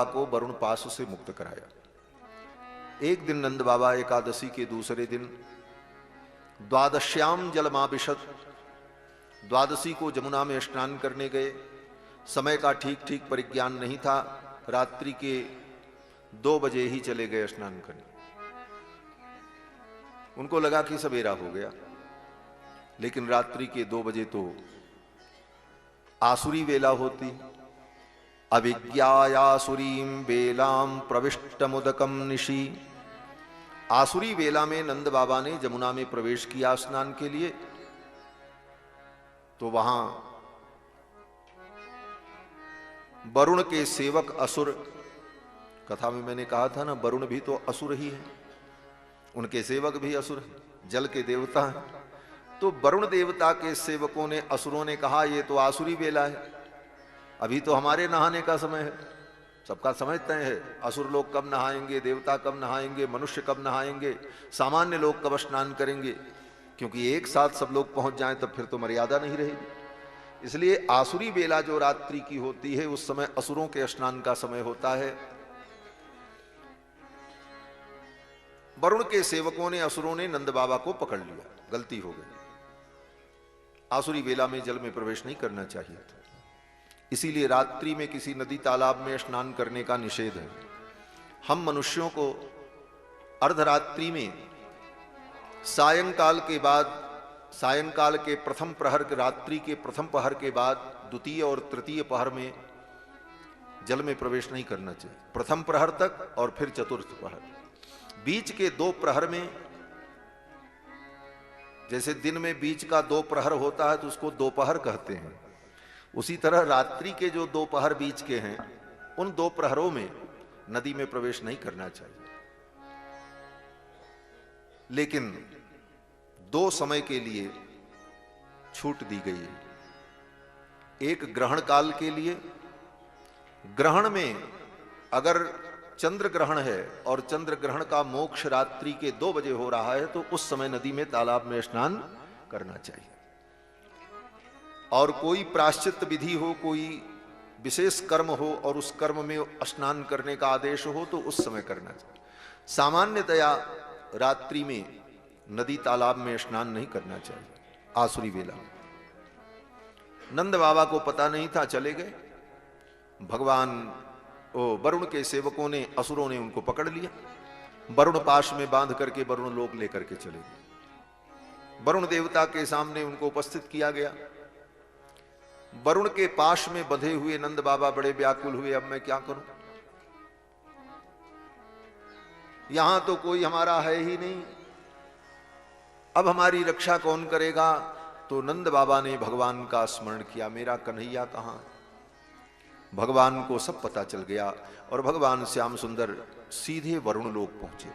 को वरुण पाश से मुक्त कराया। एक दिन नंद बाबा एकादशी के दूसरे दिन द्वादश्याम जलमाभिषत, द्वादशी को जमुना में स्नान करने गए। समय का ठीक ठीक परिज्ञान नहीं था, रात्रि के 2 बजे ही चले गए स्नान करने। उनको लगा कि सवेरा हो गया, लेकिन रात्रि के 2 बजे तो आसुरी वेला होती। अविज्ञायासुरीं वेलां प्रविष्टमुदकं निशि। आसुरी वेला में नंद बाबा ने जमुना में प्रवेश किया स्नान के लिए। तो वहां वरुण के सेवक असुर, कथा में मैंने कहा था ना, वरुण भी तो असुर ही है, उनके सेवक भी असुर हैं, जल के देवता हैं। तो वरुण देवता के सेवकों ने, असुरों ने कहा ये तो आसुरी वेला है, अभी तो हमारे नहाने का समय है। सबका समय तय है, असुर लोग कब नहाएंगे, देवता कब नहाएंगे, मनुष्य कब नहाएंगे, सामान्य लोग कब स्नान करेंगे, क्योंकि एक साथ सब लोग पहुंच जाएं तब फिर तो मर्यादा नहीं रहेगी। इसलिए आसुरी वेला जो रात्रि की होती है उस समय असुरों के स्नान का समय होता है। वरुण के सेवकों ने, असुरों ने नंद बाबा को पकड़ लिया, गलती हो गई। आसुरी वेला में जल में प्रवेश नहीं करना चाहिए था, इसीलिए रात्रि में किसी नदी तालाब में स्नान करने का निषेध है। हम मनुष्यों को अर्धरात्रि में सायंकाल के बाद, सायंकाल के प्रथम प्रहर, रात्रि के प्रथम पहर के बाद द्वितीय और तृतीय पहर में जल में प्रवेश नहीं करना चाहिए, प्रथम प्रहर तक और फिर चतुर्थ पहर। बीच के 2 प्रहर में, जैसे दिन में बीच का 2 प्रहर होता है तो उसको दोपहर कहते हैं, उसी तरह रात्रि के जो 2 पहर बीच के हैं उन 2 प्रहरों में नदी में प्रवेश नहीं करना चाहिए। लेकिन 2 समय के लिए छूट दी गई है। एक ग्रहण काल के लिए, ग्रहण में अगर चंद्र ग्रहण है और चंद्र ग्रहण का मोक्ष रात्रि के 2 बजे हो रहा है तो उस समय नदी में, तालाब में स्नान करना चाहिए। और कोई प्रायश्चित विधि हो, कोई विशेष कर्म हो और उस कर्म में स्नान करने का आदेश हो तो उस समय करना चाहिए। सामान्यतया रात्रि में नदी तालाब में स्नान नहीं करना चाहिए आसुरी वेला। नंद बाबा को पता नहीं था, चले गए। भगवान वरुण के सेवकों ने, असुरों ने उनको पकड़ लिया, वरुण पाश में बांध करके वरुण लोक लेकर के चले गए। वरुण देवता के सामने उनको उपस्थित किया गया। वरुण के पाश में बंधे हुए नंद बाबा बड़े व्याकुल हुए, अब मैं क्या करूं, यहां तो कोई हमारा है ही नहीं, अब हमारी रक्षा कौन करेगा। तो नंद बाबा ने भगवान का स्मरण किया, मेरा कन्हैया कहां। भगवान को सब पता चल गया और भगवान श्याम सुंदर सीधे वरुण लोक पहुंचे।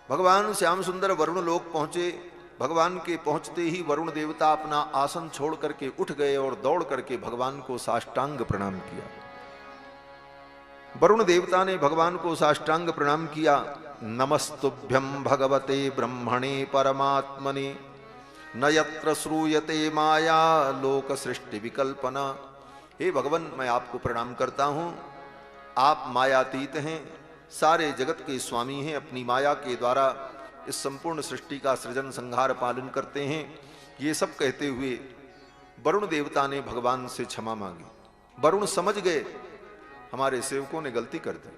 भगवान श्याम सुंदर वरुण लोक पहुंचे। भगवान के पहुंचते ही वरुण देवता अपना आसन छोड़ करके उठ गए और दौड़ करके भगवान को साष्टांग प्रणाम किया। वरुण देवता ने भगवान को साष्टांग प्रणाम किया। नमस्तुभ्यं भगवते ब्रह्मणे परमात्मने, न यत्र श्रूयते माया लोक सृष्टि विकल्पना। हे भगवान, मैं आपको प्रणाम करता हूं, आप मायातीत हैं, सारे जगत के स्वामी हैं, अपनी माया के द्वारा इस संपूर्ण सृष्टि का सृजन संहार पालन करते हैं। ये सब कहते हुए वरुण देवता ने भगवान से क्षमा मांगी। वरुण समझ गए हमारे सेवकों ने गलती कर दी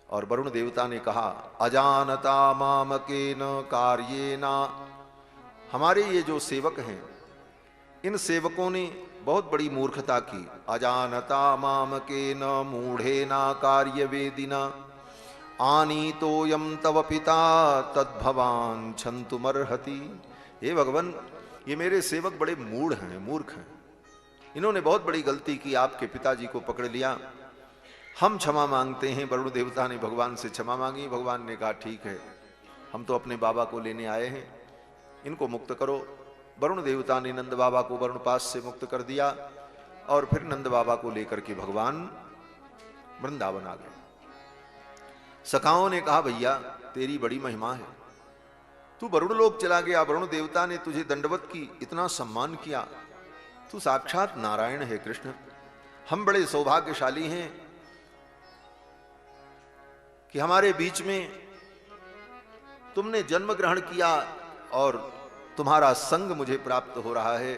और वरुण देवता ने कहा, अजानता मामकेन कार्येन। हमारे ये जो सेवक हैं, इन सेवकों ने बहुत बड़ी मूर्खता की। अजानता मामकेन मूढ़ेना कार्यवेदिना, आनीतोयम तव पिता तद्भवान छंतुमर्हति। हे भगवान, ये मेरे सेवक बड़े मूढ़ हैं, मूर्ख हैं, इन्होंने बहुत बड़ी गलती की, आपके पिताजी को पकड़ लिया, हम क्षमा मांगते हैं। वरुण देवता ने भगवान से क्षमा मांगी। भगवान ने कहा, ठीक है, हम तो अपने बाबा को लेने आए हैं, इनको मुक्त करो। वरुण देवता ने नंद बाबा को वरुण पास से मुक्त कर दिया और फिर नंद बाबा को लेकर के भगवान वृंदावन आ गए। सखाओं ने कहा, भैया तेरी बड़ी महिमा है, तू वरुण लोक चला गया, वरुण देवता ने तुझे दंडवत की, इतना सम्मान किया, तू साक्षात नारायण है कृष्ण। हम बड़े सौभाग्यशाली हैं कि हमारे बीच में तुमने जन्म ग्रहण किया और तुम्हारा संग मुझे प्राप्त हो रहा है।